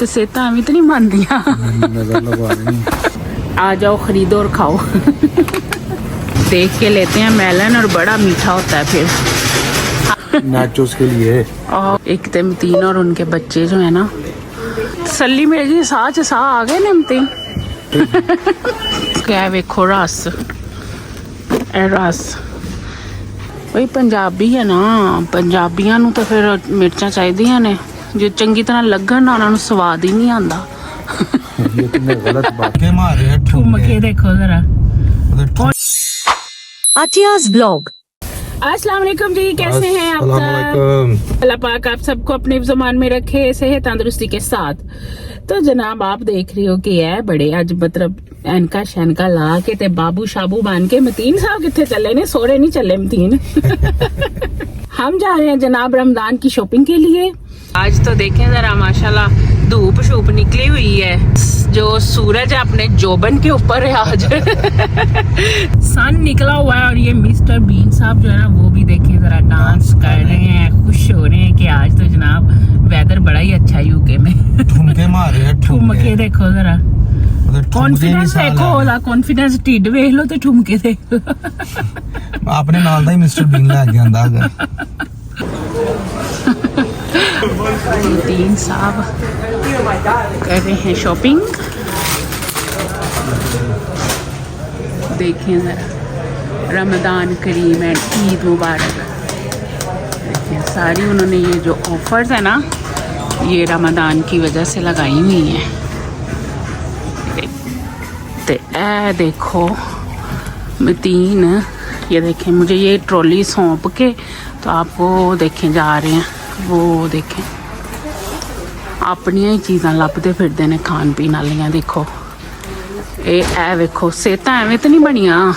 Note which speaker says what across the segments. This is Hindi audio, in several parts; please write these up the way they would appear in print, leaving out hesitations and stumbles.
Speaker 1: तो सेहत एवं तो नहीं मानदियां। आ जाओ, खरीदो और खाओ। देख के लेते हैं, मेलन और बड़ा मीठा होता है। फिर
Speaker 2: नाचोस के लिए
Speaker 1: और एक तमतीन और उनके बच्चे जो है ना, तसल्ली मेरी जी सा आ गए नमतीन। क्या वेखो रस, रस भाई पंजाबी है ना, पंजाबियां नू तो फिर मिर्चा चाहिए ने, जो चंगी तरह लगन ना उन्होंने स्वाद ही नहीं आता।
Speaker 2: ये तुमने गलत बात के मारे
Speaker 1: ठुम के देखो जरा।
Speaker 3: आतियाज ब्लॉग।
Speaker 1: अस्सलाम वालेकुम जी, कैसे हैं आप सब? अल्लाह पाक आप सबको अपने ज़मान में रखे, सेहत तंदुरुस्ती के साथ। तो जनाब आप देख रहे हो कि है बड़े अज मतलब एनका शैनका ला के ते बाबू शाबू बन के मतीन साहब कितने चले ने, सोरे नहीं चले मतीन। हम जा रहे हैं जनाब रमजान की शॉपिंग के लिए। आज तो देखें जरा माशाल्लाह धूप शूप निकली हुई है, जो सूरज है अपने जोबन के ऊपर है आज। सन निकला हुआ है और ये मिस्टर बीन साहब जो है ना, वो भी देखें जरा डांस कर रहे हैं, खुश हो रहे हैं कि आज तो जनाब वेदर बड़ा ही अच्छा है यूके में।
Speaker 2: ठुमके मारे
Speaker 1: ठुमके देखो जरा, कॉन्फिडेंस देखो, ओला कॉन्फिडेंस टिड वेख लो तो ठुमके देख लो।
Speaker 2: आपने नाल दा ही मिस्टर बीन लै के आंदा है। तीन
Speaker 1: साहब कर रहे हैं शॉपिंग। देखें जरा, रमदान करीम एंड ईद मुबारक। देखें सारी उन्होंने ये जो ऑफर्स है ना, ये रमदान की वजह से लगाई हुई हैं। तो ए देखो मतीन, ये देखें मुझे ये ट्रॉली सौंप के तो आपको देखें जा रहे हैं, वो देखें अपनिया ही चीज़ां लभदे फिरदे ने खान पीन वालियां। देखो ए वेखो, सेहत एवं तो नहीं बनिया।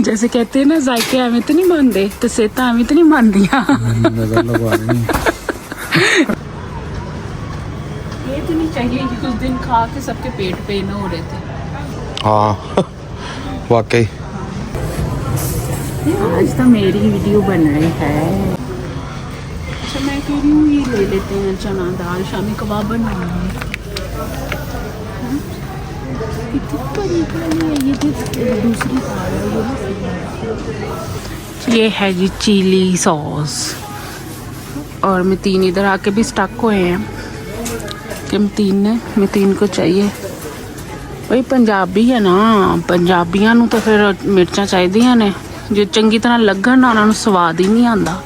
Speaker 1: जैसे कहते हैं ना, जायके एवं तो नहीं मानते तो सेहत एवं तो नहीं मानदियां। ये तो नहीं चाहिए कि कुछ दिन खा के सबके पेट पेन हो रहे थे।
Speaker 2: हाँ वाकई
Speaker 1: आज तो मेरी वीडियो बन रही है। अच्छा मैं कह रही हूँ ये ले लेते हैं चना दाल, शामी कबाब बनाएंगे। ये दूसरी ये है जी चिली सॉस। और मतीन इधर आके भी स्टक हुए हैं कि मतीन को चाहिए। भाई पंजाबी है ना, पंजाबियां नू तो फिर मिर्चा चाहिए ने, जो चंगी तरह लगन ना उन्होंने स्वाद ही नहीं आता।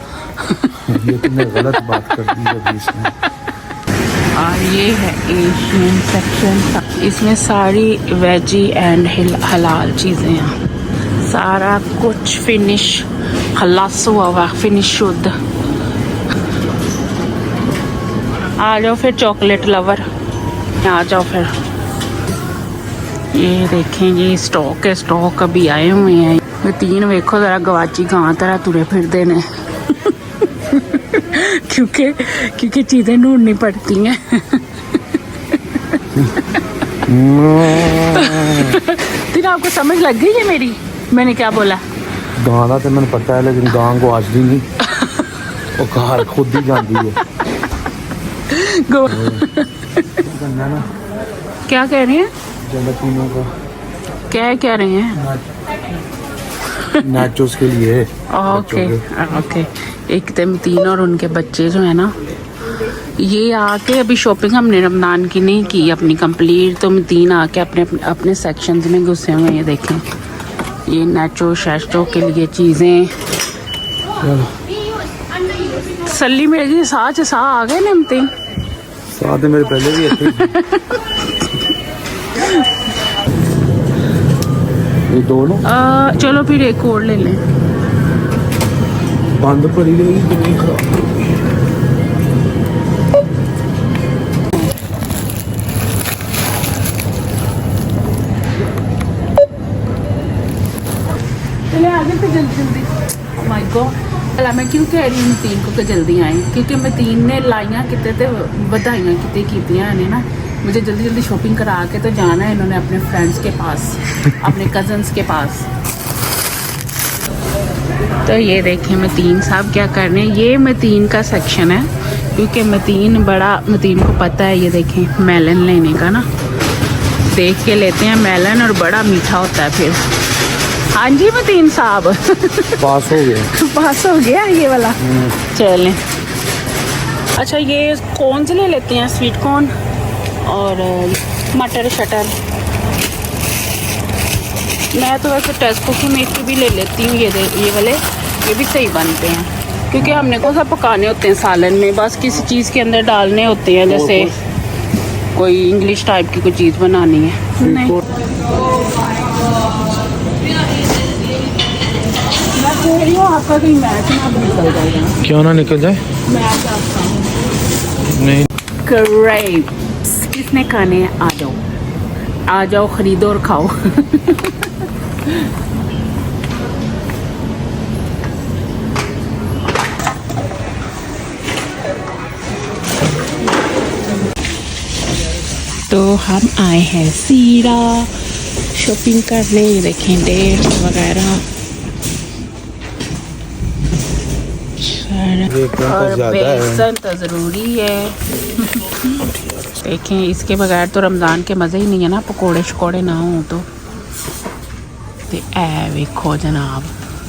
Speaker 2: ये तुमने गलत बात कर दी है बीच में।
Speaker 1: और ये है एशियन सेक्शन, इसमें सारी वेजी एंड हलाल चीज़ें हैं। सारा कुछ फिनिश खलास हुआ हुआ, फिनिश शुद्ध। आ जाओ फिर चॉकलेट लवर, आ जाओ फिर। ये देखें ये स्टॉक है, स्टॉक अभी आए हुए हैं। तीन वेखो जरा गवाची गां तरह तुरे फिरते ने। क्योंकि चीजें ढूंढनी पड़ती हैं। तीन आपको समझ लग गई है मेरी, मैंने क्या बोला?
Speaker 2: गां दा तो मैंने पता है, लेकिन गां को आज भी नहीं, वो घर खुद ही जाती है।
Speaker 1: क्या कह रहे हैं? क्या कह रहे हैं?
Speaker 2: नाचोस के लिए।
Speaker 1: ओके एक तमतीन और उनके बच्चे जो है ना, ये आके अभी शॉपिंग हमने रमजान की नहीं की अपनी कंप्लीट, तो मतीन आके अपने सेक्शंस में घुसे हुए हैं। देखें ये नाचो शैचो के लिए चीज़ें। तसल्ली मेरी जी सा आ गए ने मतीन।
Speaker 2: साथ मेरे पहले भी अच्छे। ये दो ना,
Speaker 1: चलो फिर एक और ले लें।
Speaker 2: बंद पड़ी रहेगी तो नहीं खराब।
Speaker 1: चले आगे तो जल्दी। माय गॉड, भला मैं क्यों कह रही हूँ मतीन को कि जल्दी आए, क्योंकि मतीन ने लाइयां किते ते बधाइयां किते कीतियां ने ना मुझे जल्दी जल्दी शॉपिंग करा के तो जाना है इन्होंने अपने फ्रेंड्स के पास, अपने कजन्स के पास। तो ये देखें मतीन साहब क्या कर रहे हैं। ये मतीन का सेक्शन है क्योंकि मतीन को पता है। ये देखें मेलन लेने का ना, देख के लेते हैं मेलन, और बड़ा मीठा होता है फिर। हाँ जी मतीन साहब
Speaker 2: पास हो गया।
Speaker 1: पास हो गया ये वाला। चलें। अच्छा ये कौन से ले लेते हैं, स्वीट कॉर्न और मटर शटर। मैं तो वैसे टेस्को की मेथी भी ले लेती हूँ। ये वाले ये भी सही बनते हैं क्योंकि हमने कौन सा पकाने होते हैं सालन में, बस किसी चीज़ के अंदर डालने होते हैं, जैसे कोई इंग्लिश टाइप की कोई चीज़ बनानी है। नहीं आपका कहीं मैच ना निकल जाएगा।
Speaker 2: क्यों ना निकल जाए?
Speaker 1: मैच आपका
Speaker 2: नहीं।
Speaker 1: ग्रेप्स किसने खाने हैं? आ जाओ खरीदो और खाओ। तो हम आए हैं सीरा शॉपिंग करने। ये देखें डेट्स वगैरह और बेसन तो ज़रूरी है। देखें इसके बगैर तो रमज़ान के मज़े ही नहीं है ना, पकोड़े शकोड़े ना हो तो। ए वेखो जनाब,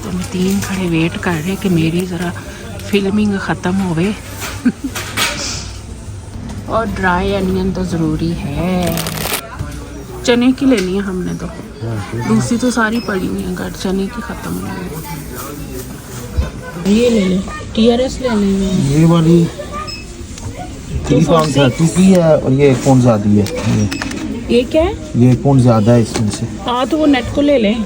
Speaker 1: तो मैं 3 खड़े वेट कर रहे कि मेरी ज़रा फिल्मिंग ख़त्म होवे। और ड्राई अनियन तो ज़रूरी है। चने की लेनी है हमने तो, दूसरी तो सारी पड़ी हुई है घर, चने की ख़त्म हो गई। ये ले लें, TRS ले लें।
Speaker 2: ये वाली 330 की है और ये 1 पाउंड ज़्यादा है।
Speaker 1: ये क्या है?
Speaker 2: ये 1 पाउंड ज़्यादा है इसमें से।
Speaker 1: हाँ तो वो नेट को ले लें।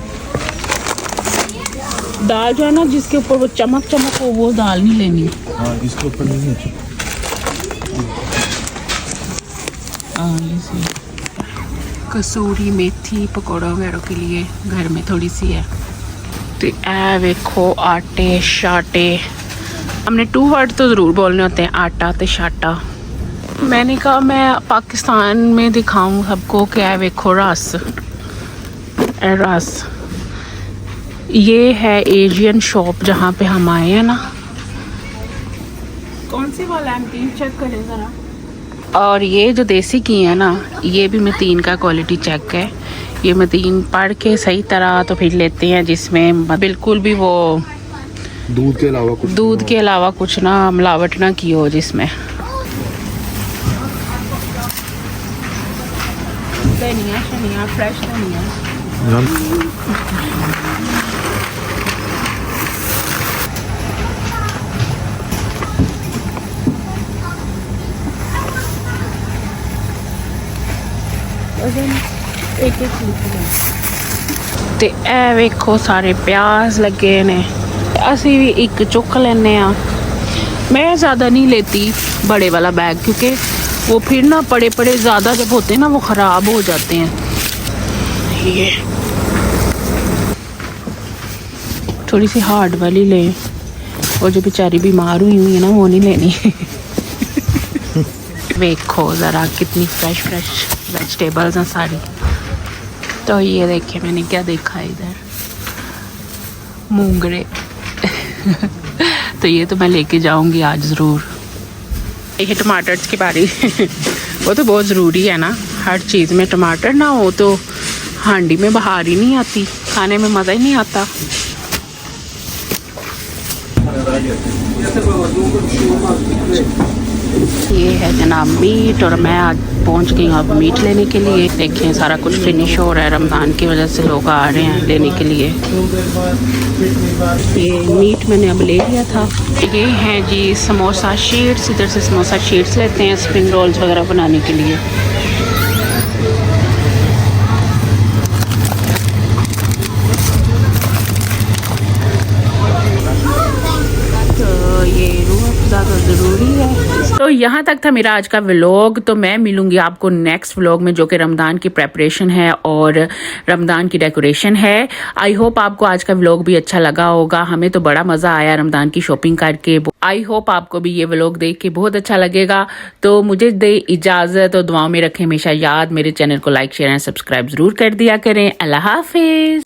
Speaker 1: दाल जो है ना जिसके ऊपर वो चमक चमक हो, वो दाल नहीं लेनी।
Speaker 2: हाँ इसके ऊपर नहीं है।
Speaker 1: कसूरी मेथी पकौड़ा वगैरह के लिए घर में थोड़ी सी है। तो ए वेखो आटे शाटे, हमने 2 वर्ड तो ज़रूर बोलने होते हैं, आटा तो शाटा। मैंने कहा मैं पाकिस्तान में दिखाऊं सबको क्या वेखो रस। ये है एशियन शॉप जहाँ पे हम आए हैं ना। कौन सी वाला आंटी चेक करें ज़रा। और ये जो देसी की है ना, ये भी मतीन का क्वालिटी चेक है। ये मतीन पढ़ के सही तरह तो फिर लेते हैं जिसमें बिल्कुल भी वो
Speaker 2: दूध के अलावा कुछ ना मिलावट ना की हो जिसमें। धनिया फ्रेश धनिया। ते ए वेखो सारे प्याज लगे ने, असी भी एक चुक लेने। मैं ज़्यादा नहीं लेती बड़े वाला बैग क्योंकि वो फिर ना पड़े ज़्यादा जब होते हैं ना वो ख़राब हो जाते हैं। ये थोड़ी सी हार्ड वाली ले, और जो बेचारी बीमार हुई है ना वो नहीं लेनी। देखो ज़रा कितनी फ्रेश वेजिटेबल्स हैं सारी। तो ये देखिए मैंने क्या देखा इधर, मूंगरे। तो ये तो मैं लेके जाऊंगी आज ज़रूर। ये टमाटर की बारी। वो तो बहुत ज़रूरी है ना, हर चीज़ में टमाटर ना हो तो हांडी में बाहर ही नहीं आती, खाने में मज़ा ही नहीं आता। ये है जनाब मीट, और मैं आज पहुंच गई हूँ अब मीट लेने के लिए। देखिए सारा कुछ फिनिश हो रहा है, रमज़ान की वजह से लोग आ रहे हैं लेने के लिए। ये मीट मैंने अब ले लिया था। ये हैं जी समोसा शीट्स, इधर से समोसा शीट्स लेते हैं स्प्रिंग रोल्स वगैरह बनाने के लिए। तो ये रूह अफ़ज़ा तो ज़रूरी है। तो यहाँ तक था मेरा आज का व्लॉग। तो मैं मिलूंगी आपको नेक्स्ट व्लॉग में, जो कि रमज़ान की प्रेपरेशन है और रमज़ान की डेकोरेशन है। आई होप आपको आज का व्लॉग भी अच्छा लगा होगा। हमें तो बड़ा मज़ा आया रमज़ान की शॉपिंग करके। आई होप आपको भी ये व्लॉग देख के बहुत अच्छा लगेगा। तो मुझे दे इजाज़त, और दुआओं में रखें हमेशा याद। मेरे चैनल को लाइक शेयर एंड सब्सक्राइब ज़रूर कर दिया करें। अल्लाह हाफिज़।